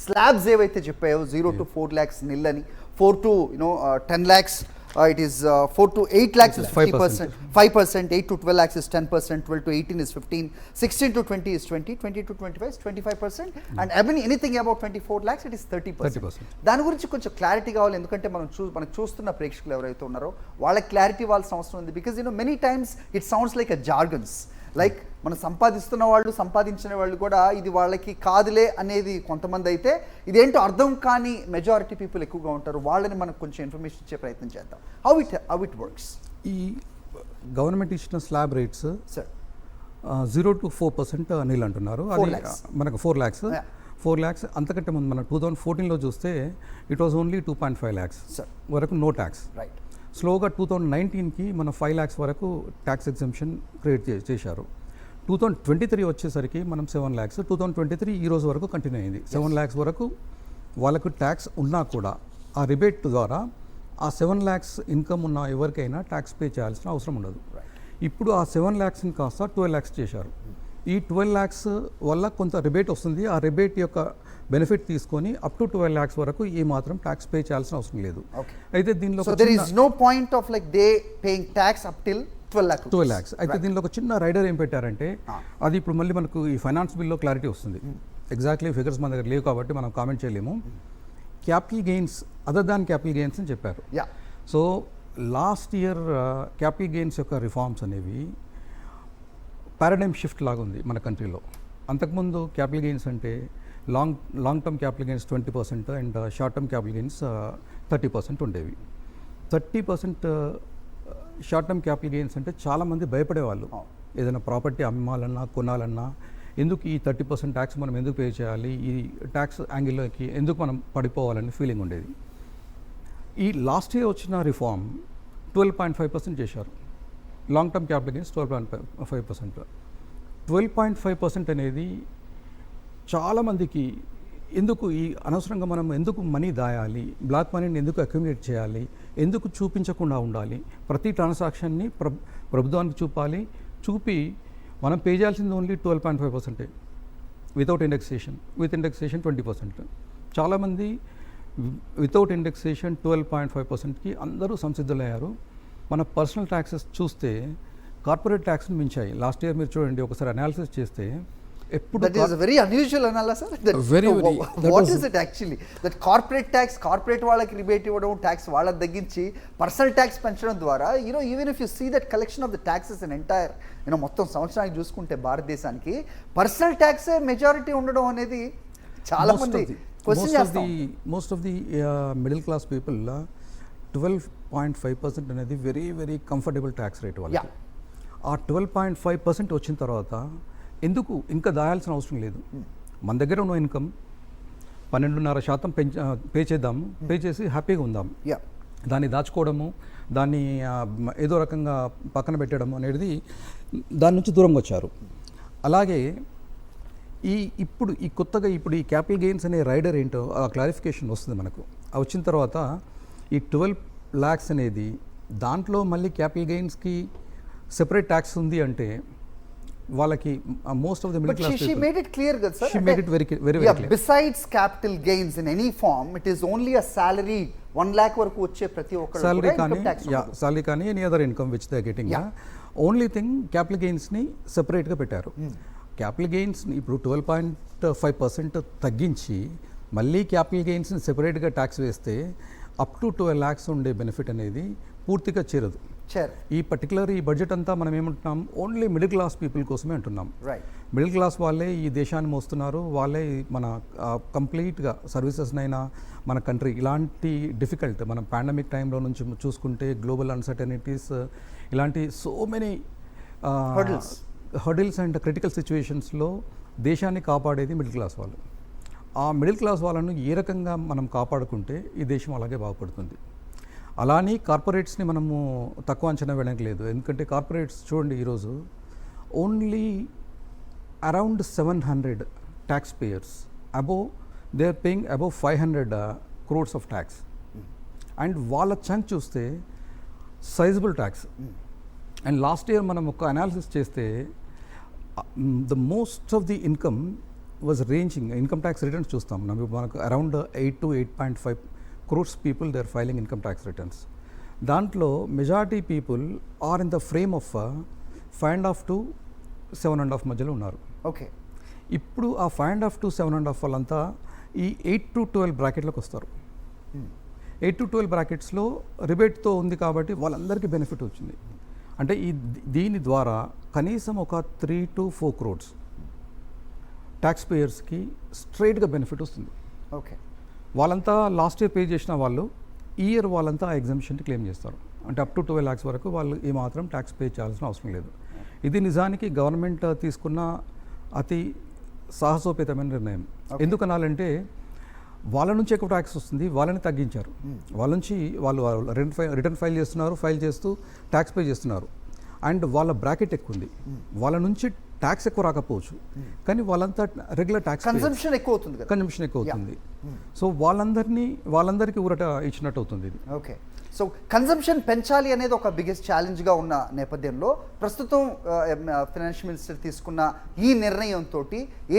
Slabs ఏవైతే చెప్పాయో 0 to 4 lakhs nil అని, 4 to 10 lakhs it is 4 to 8 lakhs is 50%, 5%, 8 to 12 lakhs is 10%, 12 to 18 is 15, 16 to 20 is 20, 20 to 25 is 25%, and anything above 24 lakhs it is 30%. దాని గురించి కొంచెం clarity కావాలి, ఎందుకంటే మనకు చూస్తున్న ప్రేక్షకులు ఎవరైతే ఉన్నారో వాళ్ళకి క్లారిటీ ఇవ్వాల్సిన అవసరం ఉంది. Because many times it sounds like a jargons, like మనం సంపాదిస్తున్న వాళ్ళు, సంపాదించిన వాళ్ళు కూడా ఇది వాళ్ళకి కాదులే అనేది కొంతమంది అయితే, ఇదేంటో అర్థం కాని మెజారిటీ పీపుల్ ఎక్కువగా ఉంటారు. వాళ్ళని మనకు కొంచెం ఇన్ఫర్మేషన్ ఇచ్చే ప్రయత్నం చేద్దాం. How it works. ఈ గవర్నమెంట్ ఇచ్చిన స్లాబ్ రేట్స్ సార్ 0 to 4% నీళ్ళు అంటున్నారు. అది మనకు 4 lakhs. 4 lakhs అంతకంటే ముందు మన 2014లో చూస్తే ఇట్ వాజ్ ఓన్లీ 2.5 lakhs వరకు నో ట్యాక్స్. రైట్. స్లోగా 2019కి మన 5 lakhs వరకు ట్యాక్స్ ఎగ్జంప్షన్ క్రియేట్ చేశారు. 2023 వచ్చేసరికి మనం 7 lakhs, 2023 ఈ రోజు వరకు కంటిన్యూ అయింది. 7 lakhs వరకు వాళ్ళకు ట్యాక్స్ ఉన్నా కూడా ఆ రిబేట్ ద్వారా ఆ 7 lakhs ఇన్కమ్ ఉన్న ఎవరికైనా ట్యాక్స్ పే చేయాల్సిన అవసరం ఉండదు. ఇప్పుడు ఆ 7 lakhsని కాస్త 12 lakhs చేశారు. ఈ 12 lakhs వల్ల కొంత రిబేట్ వస్తుంది. ఆ రిబేట్ యొక్క బెనిఫిట్ తీసుకొని అప్ టు 12 lakhs వరకు ఏ మాత్రం ట్యాక్స్ పే చేయాల్సిన అవసరం లేదు. అయితే దీనిలో there is no point of like they paying tax up till 12 lakhs. అయితే దీనిలో ఒక చిన్న రైడర్ ఏం పెట్టారంటే, అది ఇప్పుడు మళ్ళీ మనకు ఈ ఫైనాన్స్ బిల్లో క్లారిటీ వస్తుంది. ఎగ్జాక్ట్లీ ఫిగర్స్ మన దగ్గర లేవు కాబట్టి మనం కామెంట్ చేయలేము. Capital gains other than capital gains అని చెప్పారు. So last year capital gains యొక్క రిఫార్మ్స్ అనేవి పారాడైమ్ షిఫ్ట్ లాగా ఉంది మన కంట్రీలో. అంతకుముందు క్యాపిటల్ గెయిన్స్ అంటే long term capital gains 20% and short term capital gains 30% ఉండేవి. 30% షార్ట్ టర్మ్ క్యాపిటల్ గెయిన్స్ అంటే చాలామంది భయపడేవాళ్ళు. ఏదైనా ప్రాపర్టీ అమ్మాలన్నా కొనాలన్నా ఎందుకు ఈ 30% ట్యాక్స్ మనం ఎందుకు పే చేయాలి, ఈ ట్యాక్స్ యాంగిల్లోకి ఎందుకు మనం పడిపోవాలని ఫీలింగ్ ఉండేది. ఈ లాస్ట్ ఇయర్ వచ్చిన రిఫార్మ్ 12.5% చేశారు. Long term capital gains 12.5%. 12.5% అనేది చాలామందికి ఎందుకు ఈ అనవసరంగా మనం ఎందుకు మనీ దాయాలి, బ్లాక్ మనీని ఎందుకు అక్యుములేట్ చేయాలి, ఎందుకు చూపించకుండా ఉండాలి, ప్రతి ట్రాన్సాక్షన్ని ప్రభుత్వానికి చూపాలి, చూపి మనం పే చేయాల్సింది only 12.5% without indexation. With indexation 20%. చాలామంది వితౌట్ ఇండెక్సేషన్ 12.5%కి అందరూ సంసిద్ధులయ్యారు. మన పర్సనల్ ట్యాక్సెస్ చూస్తే కార్పొరేట్ ట్యాక్స్ని మించాయి. లాస్ట్ ఇయర్ మీరు చూడండి, ఒకసారి అనాలిసిస్ చేస్తే ఎప్పుడు that is a very unusual analysis. What is it actually that corporate tax, corporate వాళ్ళకి రిబేట్ ఇవ్వడం, ట్యాక్స్ వాళ్ళకి తగ్గించి పర్సనల్ ట్యాక్స్ పెంచడం ద్వారా even if you see that collection of the taxes in entire మొత్తం సంవత్సరానికి చూసుకుంటే భారతదేశానికి పర్సనల్ ట్యాక్సే మెజారిటీ ఉండడం అనేది చాలా మంది క్వశ్చన్ చేస్తాం. Most of the middle class people 12.5% అనేది very very comfortable tax rate వాళ్ళకి. ఆ 12.5% వచ్చిన తర్వాత ఎందుకు ఇంకా దాయాల్సిన అవసరం లేదు. మన దగ్గర ఉన్న ఇన్కమ్ 12.5% పే చేద్దాము, పే చేసి హ్యాపీగా ఉందాం. దాన్ని దాచుకోవడము, దాన్ని ఏదో రకంగా పక్కన పెట్టడము అనేది దాని నుంచి దూరంగా వచ్చారు. అలాగే ఇప్పుడు కొత్తగా ఈ క్యాపిటల్ గెయిన్స్ అనే రైడర్ ఏంటో ఆ క్లారిఫికేషన్ వస్తుంది మనకు. వచ్చిన తర్వాత ఈ 12 lakhs అనేది దాంట్లో మళ్ళీ క్యాపిటల్ గెయిన్స్కి సెపరేట్ ట్యాక్స్ ఉంది అంటే వాళ్ళకి most of the middle class she made it clear కదా sir. She made it very clear. Besides capital gains in any form, it is only a salary 1 lakh వరకు వచ్చే ప్రతి ఒక్కరు salary కానీ any other income which they getting. Only thing capital గెయిన్స్ని సెపరేట్గా పెట్టారు. Capital గెయిన్స్ని ఇప్పుడు 12.5% తగ్గించి మళ్ళీ క్యాపిటల్ గెయిన్స్ని సెపరేట్గా ట్యాక్స్ వేస్తే అప్ టు 12 lakhs ఉండే బెనిఫిట్ అనేది పూర్తిగా చేరదు. ఈ పర్టికులర్ ఈ బడ్జెట్ అంతా మనం ఏమంటున్నాం, ఓన్లీ మిడిల్ క్లాస్ పీపుల్ కోసమే అంటున్నాం. మిడిల్ క్లాస్ వాళ్ళే ఈ దేశాన్ని మోస్తున్నారు, వాళ్ళే మన కంప్లీట్గా సర్వీసెస్నైనా మన కంట్రీ ఇలాంటి డిఫికల్ట్ మనం పాండమిక్ టైంలో నుంచి చూసుకుంటే గ్లోబల్ అన్సర్టనిటీస్ ఇలాంటి so many hurdles and critical సిచ్యువేషన్స్లో దేశాన్ని కాపాడేది మిడిల్ క్లాస్ వాళ్ళు. ఆ మిడిల్ క్లాస్ వాళ్ళను ఏ రకంగా మనం కాపాడుకుంటే ఈ దేశం అలాగే బాగుపడుతుంది. అలానే కార్పొరేట్స్ని మనము తక్కువ అంచనా వేయడానికి లేదు. ఎందుకంటే కార్పొరేట్స్ చూడండి ఈరోజు only around 700 tax payers above they are paying above 500 crores of tax. And వాళ్ళ చంక్ చూస్తే sizable tax. And last year మనం ఒక అనాలిసిస్ చేస్తే the most of the income was ranging income tax returns చూస్తాం మనకు around 8 to 8.5 crores people they are filing income tax returns. దాంట్లో majority people are in the frame of 5.5 to 7.5 మధ్యలో ఉన్నారు. Okay, ఇప్పుడు ఆ 5.5 to 7.5 వాళ్ళంతా ఈ 8 to 12 బ్రాకెట్లోకి వస్తారు. 8 to 12 బ్రాకెట్స్లో రిబేట్తో ఉంది కాబట్టి వాళ్ళందరికీ బెనిఫిట్ వచ్చింది. అంటే దీని ద్వారా కనీసం ఒక 3 to 4 crores ట్యాక్స్ పేయర్స్కి స్ట్రైట్గా బెనిఫిట్ వస్తుంది. ఓకే, వాళ్ళంతా లాస్ట్ ఇయర్ పే చేసిన వాళ్ళు ఈ ఇయర్ వాళ్ళంతా ఆ ఎగ్జామ్షన్ని క్లెయిమ్ చేస్తారు. అంటే అప్ టు 12 lakhs వరకు వాళ్ళు ఏమాత్రం ట్యాక్స్ పే చేయాల్సిన అవసరం లేదు. ఇది నిజానికి గవర్నమెంట్ తీసుకున్న అతి సాహసోపేతమైన నిర్ణయం. ఎందుకనాలంటే వాళ్ళ నుంచి ఎక్కువ ట్యాక్స్ వస్తుంది, వాళ్ళని తగ్గించారు. వాళ్ళ నుంచి వాళ్ళు రిటర్న్ ఫైల్ చేస్తున్నారు, ఫైల్ చేస్తూ ట్యాక్స్ పే చేస్తున్నారు. అండ్ వాళ్ళ బ్రాకెట్ ఎక్కువ ఉంది, వాళ్ళ నుంచి ట్యాక్స్ ఎక్కువ రాకపోవచ్చు, కానీ వాళ్ళంతా రెగ్యులర్ ట్యాక్స్ కన్సంప్షన్ ఎక్కువ అవుతుంది. సో వాళ్ళందరికీ ఊరట ఇచ్చినట్టు అవుతుంది ఇది. ఓకే, సో కన్సంప్షన్ పెంచాలి అనేది ఒక బిగ్గెస్ట్ ఛాలెంజ్గా ఉన్న నేపథ్యంలో ప్రస్తుతం ఫైనాన్షియల్ మినిస్టర్ తీసుకున్న ఈ నిర్ణయంతో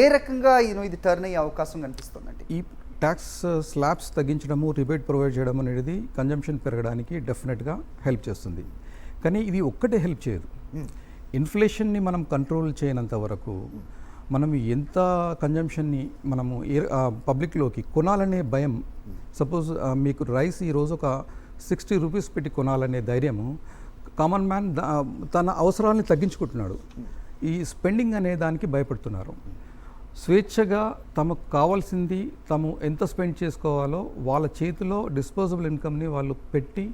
ఏ రకంగా ఇది టర్న్ అయ్యే అవకాశం కనిపిస్తుందండి? ఈ ట్యాక్స్ స్లాబ్స్ తగ్గించడము, రిబేట్ ప్రొవైడ్ చేయడం అనేది కన్జంప్షన్ పెరగడానికి డెఫినెట్గా హెల్ప్ చేస్తుంది. కానీ ఇది ఒక్కటే హెల్ప్ చేయదు. ఇన్ఫ్లేషన్ని మనం కంట్రోల్ చేయనంత వరకు మనం ఎంత కన్జంప్షన్ని మనము పబ్లిక్లోకి కొనాలనే భయం, సపోజ్ మీకు రైస్ ఈరోజు ఒక 60 rupees పెట్టి కొనాలనే ధైర్యము కామన్ మ్యాన్ తన అవసరాలని తగ్గించుకుంటున్నాడు. ఈ స్పెండింగ్ అనే దానికి భయపడుతున్నారు. స్వేచ్ఛగా తమకు కావాల్సింది తాము ఎంత స్పెండ్ చేసుకోవాలో వాళ్ళ చేతిలో డిస్పోజబుల్ ఇన్కమ్ని వాళ్ళు పెట్టి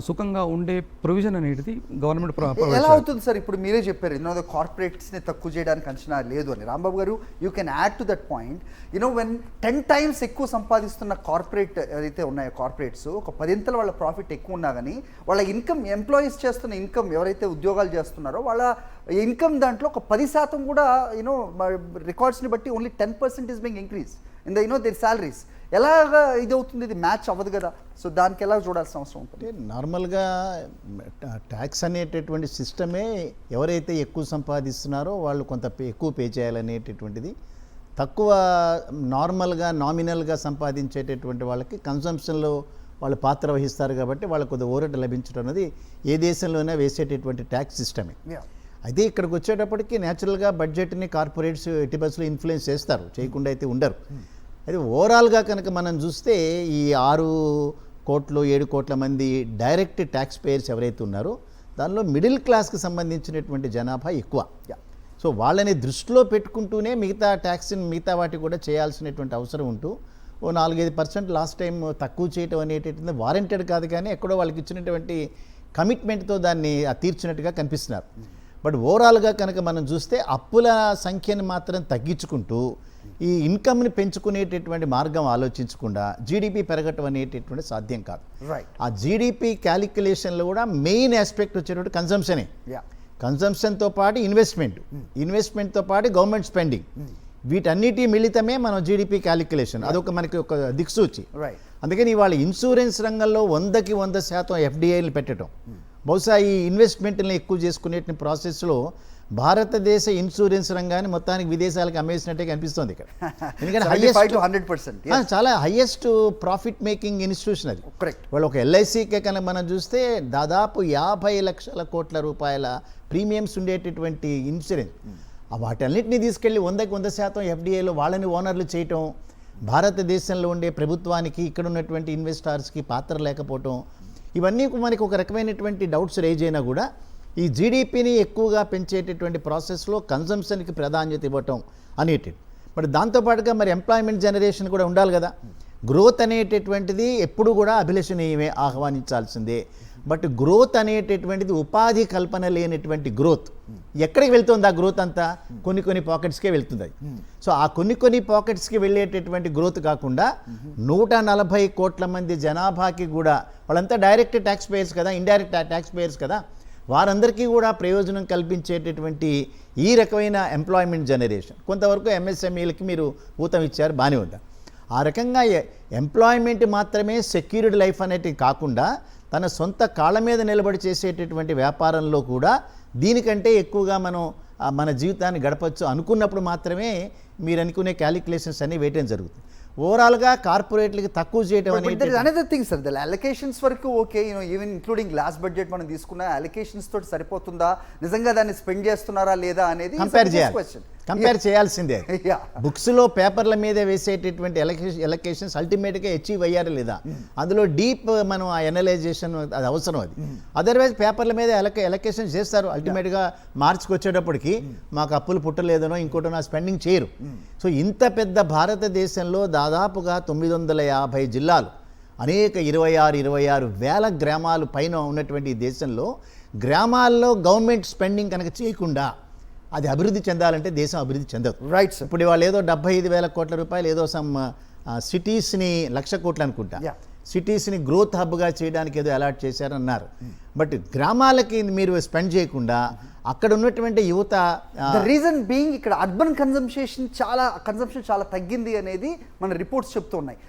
సుఖంగా ఉండే ప్రొవిజన్ అనేది గవర్నమెంట్ ఎలా అవుతుంది సార్? ఇప్పుడు మీరే చెప్పారు కార్పొరేట్స్ని తక్కువ చేయడానికి అంచనా లేదు అని. రాంబాబు గారు, you can add to that point. When 10 times ఎక్కువ సంపాదిస్తున్న కార్పొరేట్ ఏదైతే ఉన్నాయో కార్పొరేట్స్, ఒక 10th వాళ్ళ ప్రాఫిట్ ఎక్కువ ఉన్నా కానీ వాళ్ళ ఇన్కమ్, ఎంప్లాయీస్ చేస్తున్న ఇన్కమ్, ఎవరైతే ఉద్యోగాలు చేస్తున్నారో వాళ్ళ ఇన్కమ్ దాంట్లో ఒక 10% కూడా రికార్డ్స్ని బట్టి only 10% is being increase in there salaries. ఎలాగా ఇది అవుతుంది? ఇది మ్యాచ్ అవ్వదు కదా. సో దానికి ఎలా చూడాల్సిన అవసరం ఉంటుంది? నార్మల్గా ట్యాక్స్ అనేటటువంటి సిస్టమే ఎవరైతే ఎక్కువ సంపాదిస్తున్నారో వాళ్ళు కొంత ఎక్కువ పే చేయాలనేటటువంటిది, తక్కువ నార్మల్గా నామినల్గా సంపాదించేటటువంటి వాళ్ళకి కన్సంప్షన్లో వాళ్ళు పాత్ర వహిస్తారు కాబట్టి వాళ్ళకు కొద్దిగా ఊరట లభించడం అనేది ఏ దేశంలోనే వేసేటటువంటి ట్యాక్స్ సిస్టమే. అయితే ఇక్కడికి వచ్చేటప్పటికి న్యాచురల్గా బడ్జెట్ని కార్పొరేట్స్ ఎట్టి బస్సులో ఇన్ఫ్లుయెన్స్ చేస్తారు, చేయకుండా అయితే ఉండరు. అయితే ఓవరాల్గా కనుక మనం చూస్తే ఈ 6 కోట్లు 7 కోట్ల మంది డైరెక్ట్ ట్యాక్స్ పేయర్స్ ఎవరైతే ఉన్నారో దానిలో మిడిల్ క్లాస్కి సంబంధించినటువంటి జనాభా ఎక్కువ. సో వాళ్ళని దృష్టిలో పెట్టుకుంటూనే మిగతా వాటి కూడా చేయాల్సినటువంటి అవసరం ఉంటూ ఓ 4-5% లాస్ట్ టైం తక్కువ చేయటం అనేటటువంటి వారంటెడ్ కాదు, కానీ ఎక్కడో వాళ్ళకి ఇచ్చినటువంటి కమిట్మెంట్తో దాన్ని తీర్చినట్టుగా కనిపిస్తున్నారు. బట్ ఓవరాల్గా కనుక మనం చూస్తే అప్పుల సంఖ్యను మాత్రం తగ్గించుకుంటూ ఈ ఇన్కమ్ని పెంచుకునేటటువంటి మార్గం ఆలోచించకుండా జీడిపి పెరగటం అనేటటువంటి సాధ్యం కాదు. ఆ జీడిపి క్యాలిక్యులేషన్లో కూడా మెయిన్ ఆస్పెక్ట్ వచ్చేటువంటి కన్సంప్షనే. కన్సంప్షన్తో పాటు ఇన్వెస్ట్మెంట్తో పాటు గవర్నమెంట్ స్పెండింగ్, వీటన్నిటి మిళితమే మనం జీడిపి క్యాలిక్యులేషన్, అదొక మనకి ఒక దిక్సూచి. అందుకని ఇవాళ ఇన్సూరెన్స్ రంగంలో 100% ఎఫ్డిఐలు పెట్టడం, బహుశా ఈ ఇన్వెస్ట్మెంట్ని ఎక్కువ చేసుకునే ప్రాసెస్లో భారతదేశ ఇన్సూరెన్స్ రంగాన్ని మొత్తానికి విదేశాలకు అమ్మేసినట్టే కనిపిస్తుంది ఇక్కడ. ఎందుకంటే చాలా హైయెస్ట్ ప్రాఫిట్ మేకింగ్ ఇన్స్టిట్యూషన్ అది. వాళ్ళు ఒక ఎల్ఐసికే కనుక మనం చూస్తే దాదాపు 50 లక్షల కోట్ల రూపాయల ప్రీమియమ్స్ ఉండేటటువంటి ఇన్సూరెన్స్, వాటన్నిటిని తీసుకెళ్ళి 100% ఎఫ్డిఐలో వాళ్ళని ఓనర్లు చేయటం, భారతదేశంలో ఉండే ప్రభుత్వానికి ఇక్కడ ఉన్నటువంటి ఇన్వెస్టర్స్కి పాత్ర లేకపోవటం, ఇవన్నీ మనకి ఒక రకమైనటువంటి డౌట్స్ రేజ్ అయినా కూడా ఈ జీడిపిని ఎక్కువగా పెంచేటటువంటి ప్రాసెస్లో కన్సంప్షన్కి ప్రాధాన్యత ఇవ్వటం అనేటిది. మరి దాంతోపాటుగా మరి ఎంప్లాయ్మెంట్ జనరేషన్ కూడా ఉండాలి కదా. గ్రోత్ అనేటటువంటిది ఎప్పుడు కూడా అభిలషణీయమే, ఆహ్వానించాల్సిందే. బట్ గ్రోత్ అనేటటువంటిది ఉపాధి కల్పన లేనటువంటి గ్రోత్. ఎక్కడికి వెళ్తుంది ఆ గ్రోత్ అంతా? కొన్ని పాకెట్స్కే వెళ్తుంది. సో ఆ కొన్ని పాకెట్స్కి వెళ్ళేటటువంటి గ్రోత్ కాకుండా 140 కోట్ల మంది జనాభాకి కూడా, వాళ్ళంతా డైరెక్ట్ ట్యాక్స్ పేయర్స్ కదా, ఇండైరెక్ట్ ట్యాక్స్ పేయర్స్ కదా, వారందరికీ కూడా ప్రయోజనం కల్పించేటటువంటి ఈ రకమైన ఎంప్లాయ్మెంట్ జనరేషన్. కొంతవరకు ఎంఎస్ఎంఈలకి మీరు ఊతం ఇచ్చారు, బాగానే ఉందా. ఆ రకంగా ఎంప్లాయ్మెంట్ మాత్రమే సెక్యూర్డ్ లైఫ్ అనేది కాకుండా తన సొంత కాళ్ళ మీద నిలబడి చేసేటటువంటి వ్యాపారంలో కూడా దీనికంటే ఎక్కువగా మనం మన జీవితాన్ని గడపచ్చు అనుకున్నప్పుడు మాత్రమే మీరు అనుకునే క్యాలిక్యులేషన్స్ అన్ని వేయటం జరుగుతుంది. ఓవరాల్గా కార్పొరేట్లకి తక్కువ చేయటం But there is అనేది another thing, sir. The allocations వరకు okay, even including last budget మనం తీసుకున్న allocations తోటి సరిపోతుందా, నిజంగా దాన్ని స్పెండ్ చేస్తున్నారా లేదా అనేది కంపేర్ చేయాలి, కంపేర్ చేయాల్సిందే. Yeah. బుక్స్లో పేపర్ల మీద వేసేటటువంటి ఎలకేషన్స్ అల్టిమేట్గా అచీవ్ అయ్యారా లేదా, అందులో డీప్ మనం ఆ ఎనలైజేషన్ అది అవసరం. అది అదర్వైజ్ పేపర్ల మీద ఎలకేషన్ చేస్తారు, అల్టిమేట్గా మార్చికి వచ్చేటప్పటికి మాకు అప్పులు పుట్టలేదనో ఇంకోటనో స్పెండింగ్ చేయరు. సో ఇంత పెద్ద భారతదేశంలో దాదాపుగా 950 జిల్లాలు, అనేక 26 వేల గ్రామాలు పైన ఉన్నటువంటి ఈ దేశంలో గ్రామాల్లో గవర్నమెంట్ స్పెండింగ్ కనుక చేయకుండా అది అభివృద్ధి చెందాలంటే దేశం అభివృద్ధి చెందదు. Right sir. ఇప్పుడు వాళ్ళు ఏదో 75,000 కోట్ల రూపాయలు ఏదో సమ్ సిటీస్ని 1,00,000 కోట్లు అనుకుంటా, Yeah. సిటీస్ని గ్రోత్ హబ్గా చేయడానికి ఏదో అలాట్ చేశారన్నారు. బట్ గ్రామాలకి మీరు స్పెండ్ చేయకుండా అక్కడ ఉన్నటువంటి యువత ద రీజన్ బీయింగ్ ఇక్కడ అర్బన్ కన్జంప్షన్ చాలా తగ్గింది అనేది మన రిపోర్ట్స్ చెప్తూ ఉన్నాయి.